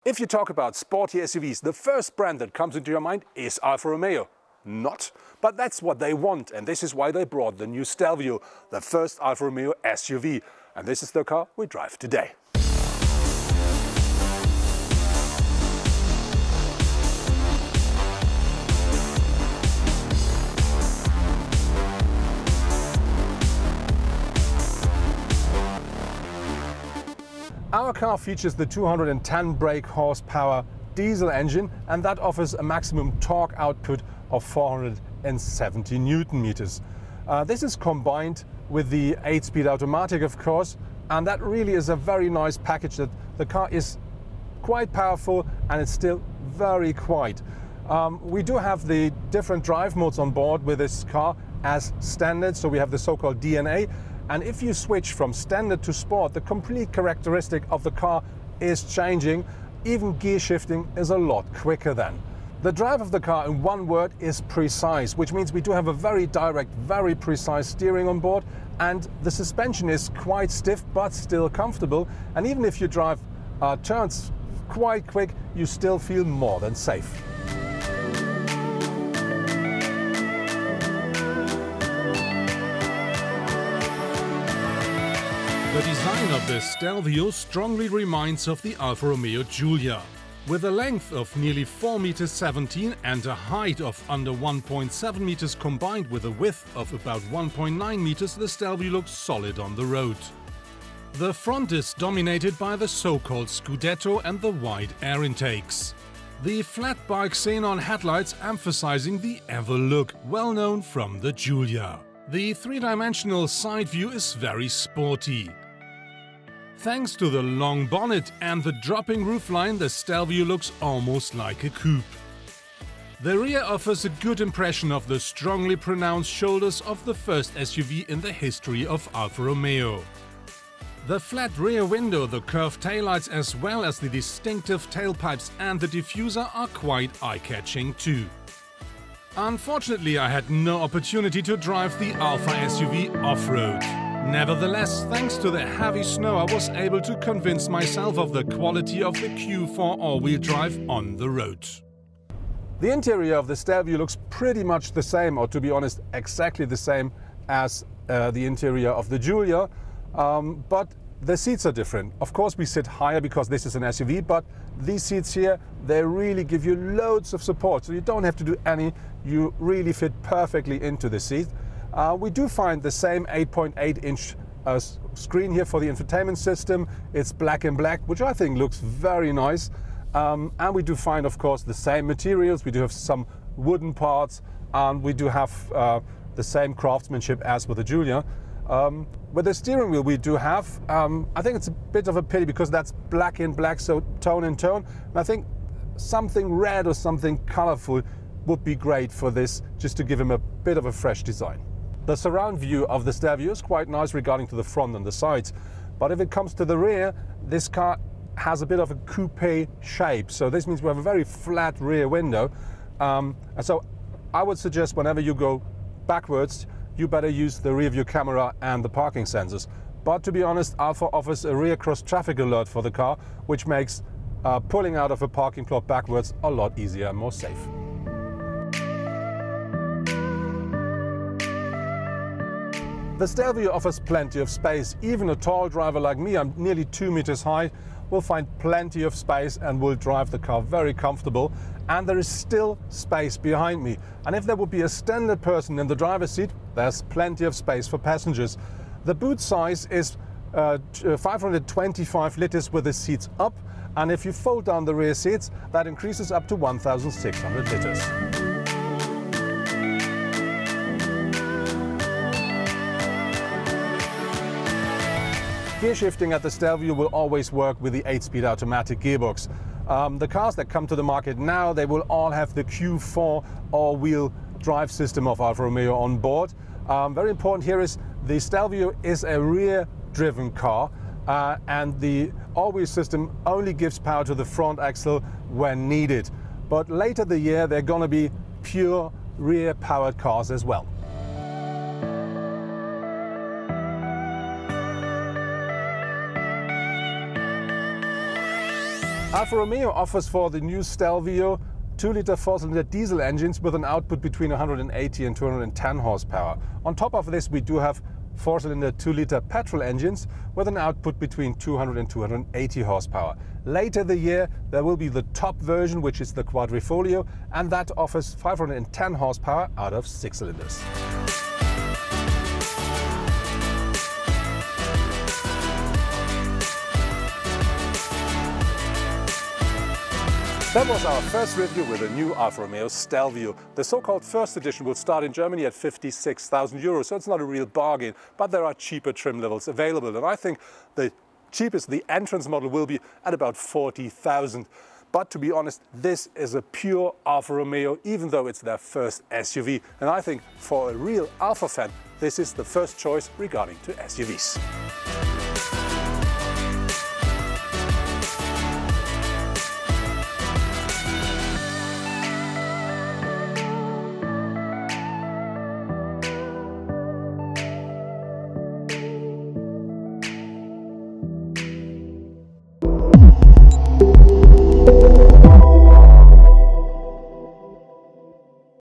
If you talk about sporty SUVs, the first brand that comes into your mind is Alfa Romeo. Not, but that's what they want, and this is why they brought the new Stelvio, the first Alfa Romeo SUV. And this is the car we drive today. Our car features the 210 brake horsepower diesel engine, and that offers a maximum torque output of 470 Newton meters. This is combined with the 8-speed automatic, of course, and that really is a very nice package. That the car is quite powerful and it's still very quiet. We do have the different drive modes on board with this car as standard, so we have the so-called DNA. And if you switch from standard to sport, the complete characteristic of the car is changing. Even gear shifting is a lot quicker then. The drive of the car, in one word, is precise, which means we do have a very direct, very precise steering on board, and the suspension is quite stiff but still comfortable. And even if you drive turns quite quick, you still feel more than safe. The design of the Stelvio strongly reminds of the Alfa Romeo Giulia. With a length of nearly 4.17 meters and a height of under 1.7 meters combined with a width of about 1.9 meters, the Stelvio looks solid on the road. The front is dominated by the so-called Scudetto and the wide air intakes. The flat bark xenon headlights emphasizing the Ever look, well known from the Giulia. The three-dimensional side view is very sporty. Thanks to the long bonnet and the dropping roofline, the Stelvio looks almost like a coupe. The rear offers a good impression of the strongly pronounced shoulders of the first SUV in the history of Alfa Romeo. The flat rear window, the curved taillights as well as the distinctive tailpipes and the diffuser are quite eye-catching too. Unfortunately, I had no opportunity to drive the Alfa SUV off-road. Nevertheless, thanks to the heavy snow, I was able to convince myself of the quality of the Q4 all-wheel drive on the road. The interior of the Stelvio looks pretty much the same, or to be honest, exactly the same as the interior of the Giulia, but the seats are different. Of course, we sit higher because this is an SUV, but these seats here, they really give you loads of support, so you don't have to do any. You really fit perfectly into the seat. We do find the same 8.8-inch screen here for the infotainment system. It's black and black, which I think looks very nice. And we do find, of course, the same materials. We do have some wooden parts, and we do have the same craftsmanship as with the Giulia. With the steering wheel we do have, I think it's a bit of a pity because that's black in black, so tone in tone. And I think something red or something colorful would be great for this, just to give him a bit of a fresh design. The surround view of the Stelvio is quite nice regarding to the front and the sides, but if it comes to the rear, this car has a bit of a coupe shape, so this means we have a very flat rear window, and so I would suggest whenever you go backwards, you better use the rear view camera and the parking sensors. But to be honest, Alfa offers a rear cross traffic alert for the car, which makes pulling out of a parking plot backwards a lot easier and more safe. The Stelvio offers plenty of space. Even a tall driver like me, I'm nearly 2 meters high, will find plenty of space and will drive the car very comfortable. And there is still space behind me. And if there would be a standard person in the driver's seat, there's plenty of space for passengers. The boot size is 525 liters with the seats up. And if you fold down the rear seats, that increases up to 1,600 liters. Gear shifting at the Stelvio will always work with the 8-speed automatic gearbox. The cars that come to the market now, they will all have the Q4 all-wheel drive system of Alfa Romeo on board. Very important here is the Stelvio is a rear-driven car, and the all-wheel system only gives power to the front axle when needed. But later the year, they're going to be pure rear-powered cars as well. Alfa Romeo offers for the new Stelvio 2-liter 4-cylinder diesel engines with an output between 180 and 210 horsepower. On top of this, we do have 4-cylinder 2-liter petrol engines with an output between 200 and 280 horsepower. Later the year, there will be the top version, which is the Quadrifoglio, and that offers 510 horsepower out of 6 cylinders. That was our first review with a new Alfa Romeo Stelvio. The so-called first edition will start in Germany at 56,000 euros, so it's not a real bargain, but there are cheaper trim levels available. And I think the cheapest, the entrance model, will be at about 40,000. But to be honest, this is a pure Alfa Romeo, even though it's their first SUV. And I think for a real Alfa fan, this is the first choice regarding to SUVs.